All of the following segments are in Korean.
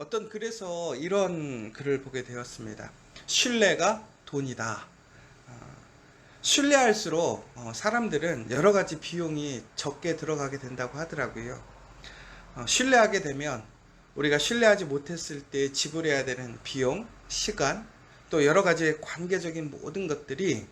어떤 글에서 이런 글을 보게 되었습니다. 신뢰가 돈이다. 신뢰할수록 사람들은 여러 가지 비용이 적게 들어가게 된다고 하더라고요. 신뢰하게 되면 우리가 신뢰하지 못했을 때 지불해야 되는 비용, 시간, 또 여러 가지의 관계적인 모든 것들이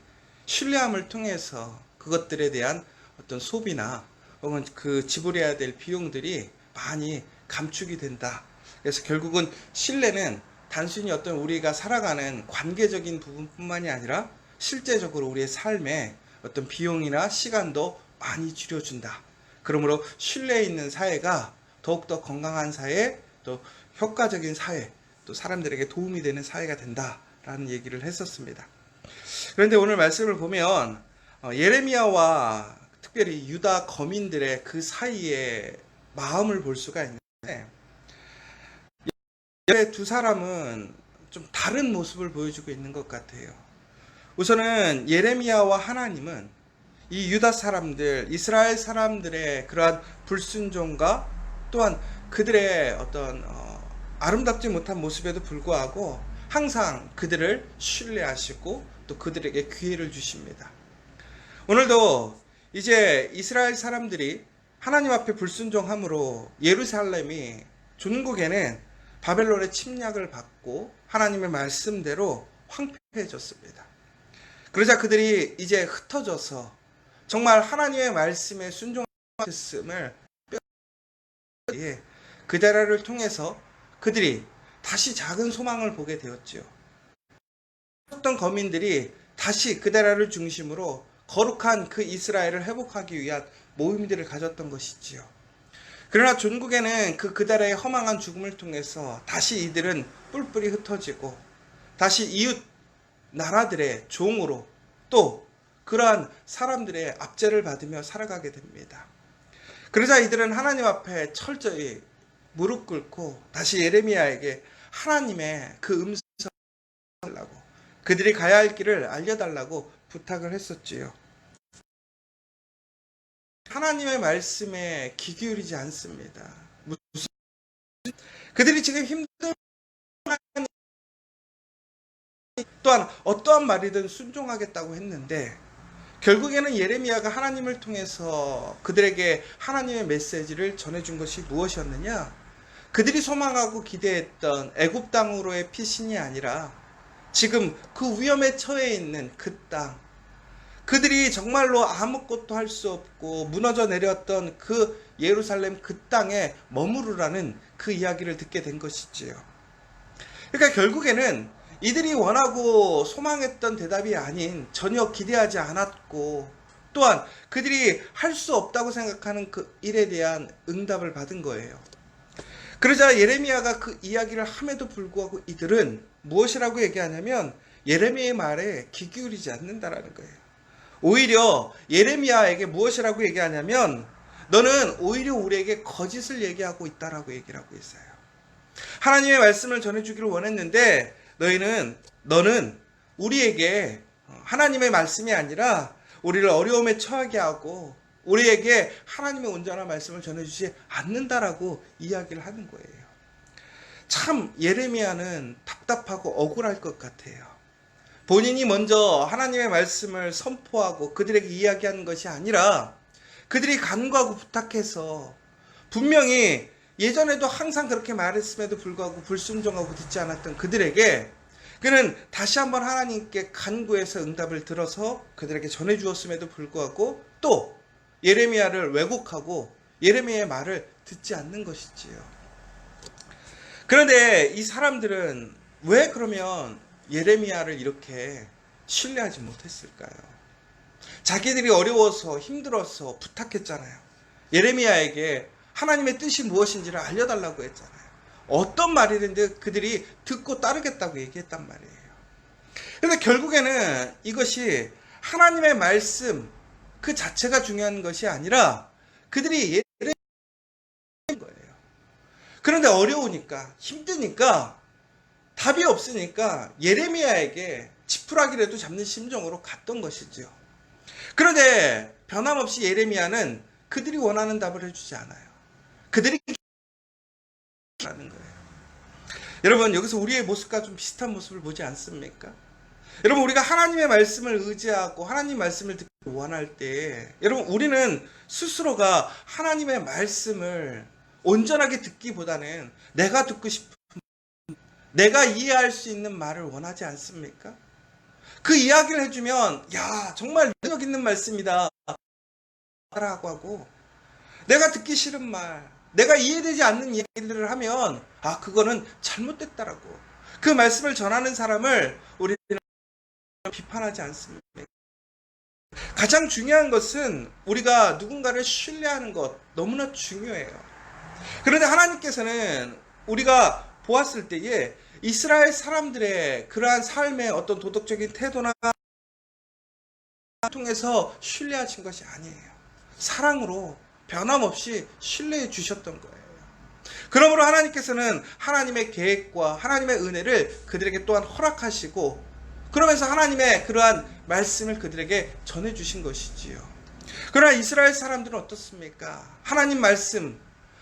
신뢰함을 통해서 그것들에 대한 어떤 소비나 혹은 그 지불해야 될 비용들이 많이 감축이 된다. 그래서 결국은 신뢰는 단순히 어떤 우리가 살아가는 관계적인 부분뿐만이 아니라 실제적으로 우리의 삶에 어떤 비용이나 시간도 많이 줄여준다. 그러므로 신뢰 있는 사회가 더욱더 건강한 사회, 또 효과적인 사회, 또 사람들에게 도움이 되는 사회가 된다라는 얘기를 했었습니다. 그런데 오늘 말씀을 보면 예레미야와 특별히 유다 거민들의 그 사이의 마음을 볼 수가 있는데, 두 사람은 좀 다른 모습을 보여주고 있는 것 같아요. 우선은 예레미야와 하나님은 이 유다 사람들, 이스라엘 사람들의 그러한 불순종과 또한 그들의 어떤 아름답지 못한 모습에도 불구하고 항상 그들을 신뢰하시고 또 그들에게 기회를 주십니다. 오늘도 이제 이스라엘 사람들이 하나님 앞에 불순종함으로 예루살렘이 중국에는 바벨론의 침략을 받고 하나님의 말씀대로 황폐해졌습니다. 그러자 그들이 이제 흩어져서 정말 하나님의 말씀에 순종했음을 그 자리를 통해서 그들이 다시 작은 소망을 보게 되었지요. 어떤 거민들이 다시 그 나라를 중심으로 거룩한 그 이스라엘을 회복하기 위한 모임들을 가졌던 것이지요. 그러나 중국에는 그 나라의 허망한 죽음을 통해서 다시 이들은 뿔뿔이 흩어지고 다시 이웃 나라들의 종으로 또 그러한 사람들의 압제를 받으며 살아가게 됩니다. 그러자 이들은 하나님 앞에 철저히 무릎 꿇고 다시 예레미야에게 하나님의 그 음성을 달라고, 그들이 가야 할 길을 알려달라고 부탁을 했었지요. 하나님의 말씀에 귀 기울이지 않습니다. 그들이 지금 힘든, 또한 어떠한 말이든 순종하겠다고 했는데 결국에는 예레미야가 하나님을 통해서 그들에게 하나님의 메시지를 전해준 것이 무엇이었느냐? 그들이 소망하고 기대했던 애굽 땅으로의 피신이 아니라 지금 그 위험에 처해 있는 그 땅, 그들이 정말로 아무것도 할 수 없고 무너져 내렸던 그 예루살렘 그 땅에 머무르라는 그 이야기를 듣게 된 것이지요. 그러니까 결국에는 이들이 원하고 소망했던 대답이 아닌, 전혀 기대하지 않았고 또한 그들이 할 수 없다고 생각하는 그 일에 대한 응답을 받은 거예요. 그러자 예레미야가 그 이야기를 함에도 불구하고 이들은 무엇이라고 얘기하냐면 예레미야의 말에 귀 기울이지 않는다라는 거예요. 오히려 예레미야에게 무엇이라고 얘기하냐면 너는 오히려 우리에게 거짓을 얘기하고 있다라고 얘기를 하고 있어요. 하나님의 말씀을 전해주기를 원했는데 너는 우리에게 하나님의 말씀이 아니라 우리를 어려움에 처하게 하고 우리에게 하나님의 온전한 말씀을 전해주지 않는다라고 이야기를 하는 거예요. 참 예레미야는 답답하고 억울할 것 같아요. 본인이 먼저 하나님의 말씀을 선포하고 그들에게 이야기하는 것이 아니라 그들이 간구하고 부탁해서 분명히 예전에도 항상 그렇게 말했음에도 불구하고 불순종하고 듣지 않았던 그들에게 그는 다시 한번 하나님께 간구해서 응답을 들어서 그들에게 전해주었음에도 불구하고 또 예레미야를 왜곡하고 예레미야의 말을 듣지 않는 것이지요. 그런데 이 사람들은 왜 그러면 예레미야를 이렇게 신뢰하지 못했을까요? 자기들이 어려워서 힘들어서 부탁했잖아요. 예레미야에게 하나님의 뜻이 무엇인지를 알려달라고 했잖아요. 어떤 말이든지 그들이 듣고 따르겠다고 얘기했단 말이에요. 그런데 결국에는 이것이 하나님의 말씀 그 자체가 중요한 것이 아니라 그들이 예레미야인 거예요. 그런데 어려우니까 힘드니까 답이 없으니까 예레미야에게 지푸라기라도 잡는 심정으로 갔던 것이지요. 그런데 변함없이 예레미야는 그들이 원하는 답을 해주지 않아요. 그들이 라는 거예요. 여러분, 여기서 우리의 모습과 좀 비슷한 모습을 보지 않습니까? 여러분, 우리가 하나님의 말씀을 의지하고 하나님 말씀을 듣기 원할 때, 여러분, 우리는 스스로가 하나님의 말씀을 온전하게 듣기보다는 내가 듣고 싶은, 내가 이해할 수 있는 말을 원하지 않습니까? 그 이야기를 해주면, 야, 정말 능력 있는 말씀이다 라고 하고, 내가 듣기 싫은 말, 내가 이해되지 않는 이야기들을 하면, 아, 그거는 잘못됐다라고, 그 말씀을 전하는 사람을 우리는 비판하지 않습니다. 가장 중요한 것은 우리가 누군가를 신뢰하는 것, 너무나 중요해요. 그런데 하나님께서는 우리가 보았을 때에 이스라엘 사람들의 그러한 삶의 어떤 도덕적인 태도나 통해서 신뢰하신 것이 아니에요. 사랑으로 변함없이 신뢰해 주셨던 거예요. 그러므로 하나님께서는 하나님의 계획과 하나님의 은혜를 그들에게 또한 허락하시고, 그러면서 하나님의 그러한 말씀을 그들에게 전해주신 것이지요. 그러나 이스라엘 사람들은 어떻습니까? 하나님 말씀,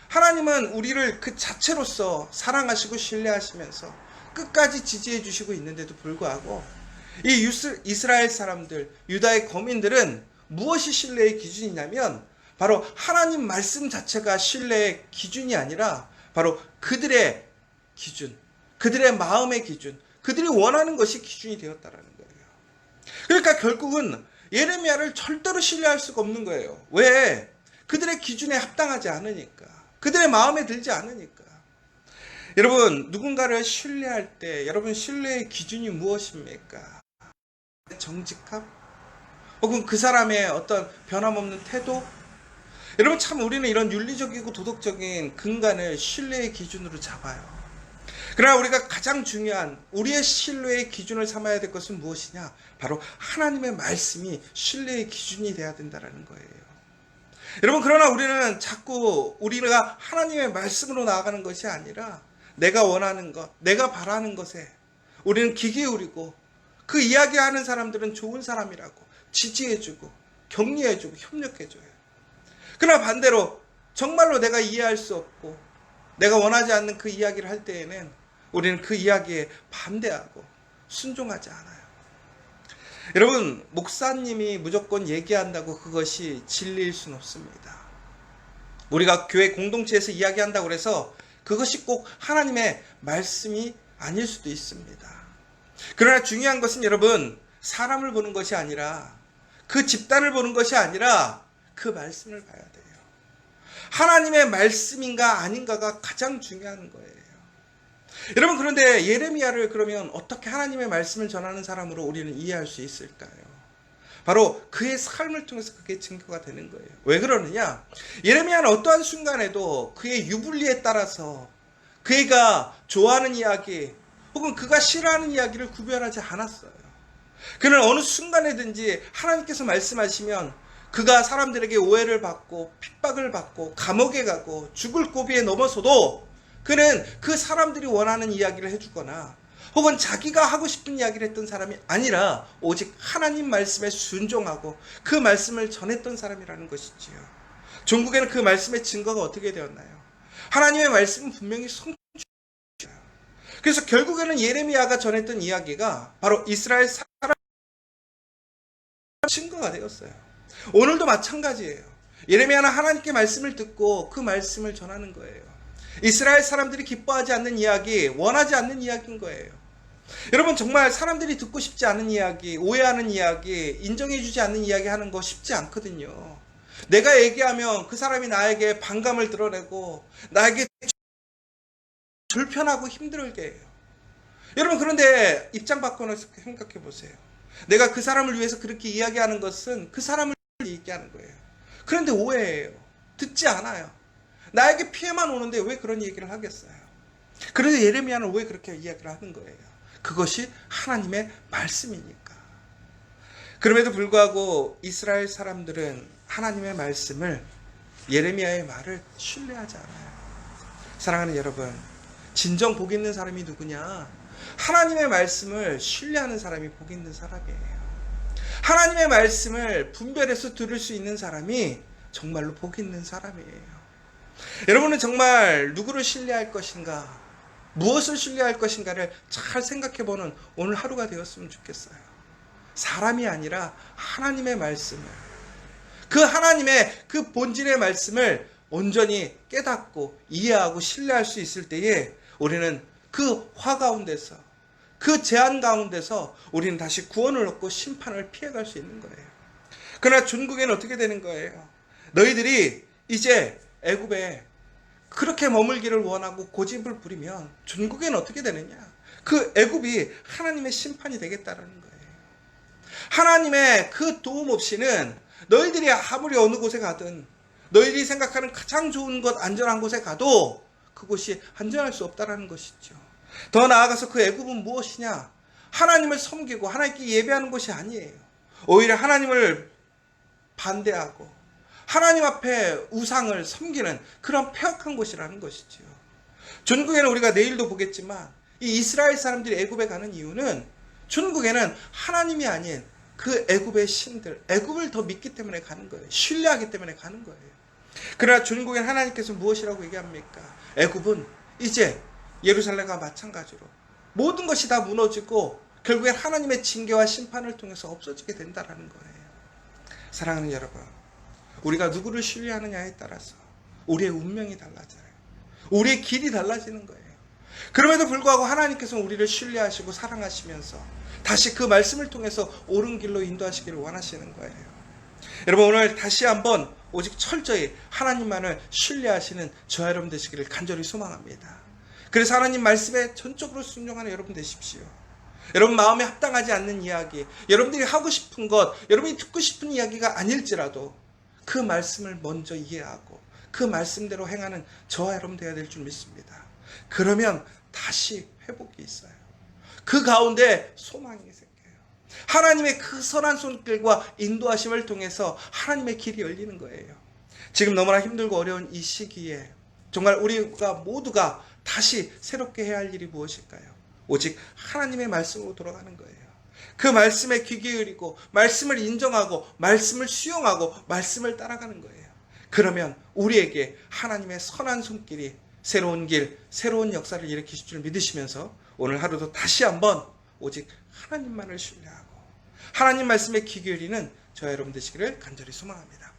하나님은 우리를 그 자체로서 사랑하시고 신뢰하시면서 끝까지 지지해 주시고 있는데도 불구하고, 이 이스라엘 사람들, 유다의 거민들은 무엇이 신뢰의 기준이냐면, 바로 하나님 말씀 자체가 신뢰의 기준이 아니라 바로 그들의 기준, 그들의 마음의 기준, 그들이 원하는 것이 기준이 되었다라는 거예요. 그러니까 결국은 예레미야를 절대로 신뢰할 수가 없는 거예요. 왜? 그들의 기준에 합당하지 않으니까. 그들의 마음에 들지 않으니까. 여러분, 누군가를 신뢰할 때 여러분 신뢰의 기준이 무엇입니까? 정직함? 혹은 그 사람의 어떤 변함없는 태도? 여러분, 참 우리는 이런 윤리적이고 도덕적인 근간을 신뢰의 기준으로 잡아요. 그러나 우리가 가장 중요한 우리의 신뢰의 기준을 삼아야 될 것은 무엇이냐? 바로 하나님의 말씀이 신뢰의 기준이 되어야 된다는 거예요. 여러분, 그러나 우리는 자꾸 우리가 하나님의 말씀으로 나아가는 것이 아니라 내가 원하는 것, 내가 바라는 것에 우리는 귀 기울이고, 그 이야기하는 사람들은 좋은 사람이라고 지지해주고 격려해주고 협력해줘요. 그러나 반대로 정말로 내가 이해할 수 없고 내가 원하지 않는 그 이야기를 할 때에는 우리는 그 이야기에 반대하고 순종하지 않아요. 여러분, 목사님이 무조건 얘기한다고 그것이 진리일 수는 없습니다. 우리가 교회 공동체에서 이야기한다고 해서 그것이 꼭 하나님의 말씀이 아닐 수도 있습니다. 그러나 중요한 것은 여러분, 사람을 보는 것이 아니라, 그 집단을 보는 것이 아니라 그 말씀을 봐야 돼요. 하나님의 말씀인가 아닌가가 가장 중요한 거예요. 여러분, 그런데 예레미야를 그러면 어떻게 하나님의 말씀을 전하는 사람으로 우리는 이해할 수 있을까요? 바로 그의 삶을 통해서 그게 증거가 되는 거예요. 왜 그러느냐? 예레미야는 어떠한 순간에도 그의 유불리에 따라서 그가 좋아하는 이야기 혹은 그가 싫어하는 이야기를 구별하지 않았어요. 그는 어느 순간에든지 하나님께서 말씀하시면 그가 사람들에게 오해를 받고 핍박을 받고 감옥에 가고 죽을 고비에 넘어서도 그는 그 사람들이 원하는 이야기를 해주거나 혹은 자기가 하고 싶은 이야기를 했던 사람이 아니라 오직 하나님 말씀에 순종하고 그 말씀을 전했던 사람이라는 것이지요. 종국에는 그 말씀의 증거가 어떻게 되었나요? 하나님의 말씀은 분명히 성취되었어요. 그래서 결국에는 예레미야가 전했던 이야기가 바로 이스라엘 사람 증거가 되었어요. 오늘도 마찬가지예요. 예레미야는 하나님께 말씀을 듣고 그 말씀을 전하는 거예요. 이스라엘 사람들이 기뻐하지 않는 이야기, 원하지 않는 이야기인 거예요. 여러분, 정말 사람들이 듣고 싶지 않은 이야기, 오해하는 이야기, 인정해주지 않는 이야기 하는 거 쉽지 않거든요. 내가 얘기하면 그 사람이 나에게 반감을 드러내고 나에게 불편하고 힘들게 해요. 여러분, 그런데 입장 바꿔서 생각해 보세요. 내가 그 사람을 위해서 그렇게 이야기하는 것은 그 사람을 얘기하는 거예요. 그런데 오해해요. 듣지 않아요. 나에게 피해만 오는데 왜 그런 얘기를 하겠어요? 그래서 예레미야는 왜 그렇게 이야기를 하는 거예요? 그것이 하나님의 말씀이니까. 그럼에도 불구하고 이스라엘 사람들은 하나님의 말씀을, 예레미야의 말을 신뢰하지 않아요. 사랑하는 여러분, 진정 복 있는 사람이 누구냐? 하나님의 말씀을 신뢰하는 사람이 복 있는 사람이에요. 하나님의 말씀을 분별해서 들을 수 있는 사람이 정말로 복 있는 사람이에요. 여러분은 정말 누구를 신뢰할 것인가? 무엇을 신뢰할 것인가를 잘 생각해보는 오늘 하루가 되었으면 좋겠어요. 사람이 아니라 하나님의 말씀을, 그 하나님의 그 본질의 말씀을 온전히 깨닫고 이해하고 신뢰할 수 있을 때에 우리는 그 화 가운데서, 그 재앙 가운데서 우리는 다시 구원을 얻고 심판을 피해갈 수 있는 거예요. 그러나 중국에는 어떻게 되는 거예요? 너희들이 이제 애굽에 그렇게 머물기를 원하고 고집을 부리면 중국에는 어떻게 되느냐? 그 애굽이 하나님의 심판이 되겠다라는 거예요. 하나님의 그 도움 없이는 너희들이 아무리 어느 곳에 가든, 너희들이 생각하는 가장 좋은 곳, 안전한 곳에 가도 그곳이 안전할 수 없다라는 것이죠. 더 나아가서 그 애굽은 무엇이냐? 하나님을 섬기고 하나님께 예배하는 곳이 아니에요. 오히려 하나님을 반대하고 하나님 앞에 우상을 섬기는 그런 폐역한 곳이라는 것이죠. 중국에는 우리가 내일도 보겠지만 이 이스라엘 사람들이 애굽에 가는 이유는 중국에는 하나님이 아닌 그 애굽의 신들, 애굽을 더 믿기 때문에 가는 거예요. 신뢰하기 때문에 가는 거예요. 그러나 중국엔 하나님께서 무엇이라고 얘기합니까? 애굽은 이제 예루살렘과 마찬가지로 모든 것이 다 무너지고 결국엔 하나님의 징계와 심판을 통해서 없어지게 된다라는 거예요. 사랑하는 여러분, 우리가 누구를 신뢰하느냐에 따라서 우리의 운명이 달라져요. 우리의 길이 달라지는 거예요. 그럼에도 불구하고 하나님께서 우리를 신뢰하시고 사랑하시면서 다시 그 말씀을 통해서 옳은 길로 인도하시기를 원하시는 거예요. 여러분, 오늘 다시 한번 오직 철저히 하나님만을 신뢰하시는 저와 여러분 되시기를 간절히 소망합니다. 그래서 하나님 말씀에 전적으로 순종하는 여러분 되십시오. 여러분 마음에 합당하지 않는 이야기, 여러분들이 하고 싶은 것, 여러분이 듣고 싶은 이야기가 아닐지라도 그 말씀을 먼저 이해하고 그 말씀대로 행하는 저와 여러분 되어야 될 줄 믿습니다. 그러면 다시 회복이 있어요. 그 가운데 소망이 생겨요. 하나님의 그 선한 손길과 인도하심을 통해서 하나님의 길이 열리는 거예요. 지금 너무나 힘들고 어려운 이 시기에 정말 우리가 모두가 다시 새롭게 해야 할 일이 무엇일까요? 오직 하나님의 말씀으로 돌아가는 거예요. 그 말씀에 귀 기울이고 말씀을 인정하고 말씀을 수용하고 말씀을 따라가는 거예요. 그러면 우리에게 하나님의 선한 손길이 새로운 길, 새로운 역사를 일으키실 줄 믿으시면서 오늘 하루도 다시 한번 오직 하나님만을 신뢰하고 하나님 말씀에 귀 기울이는 저와 여러분 되시기를 간절히 소망합니다.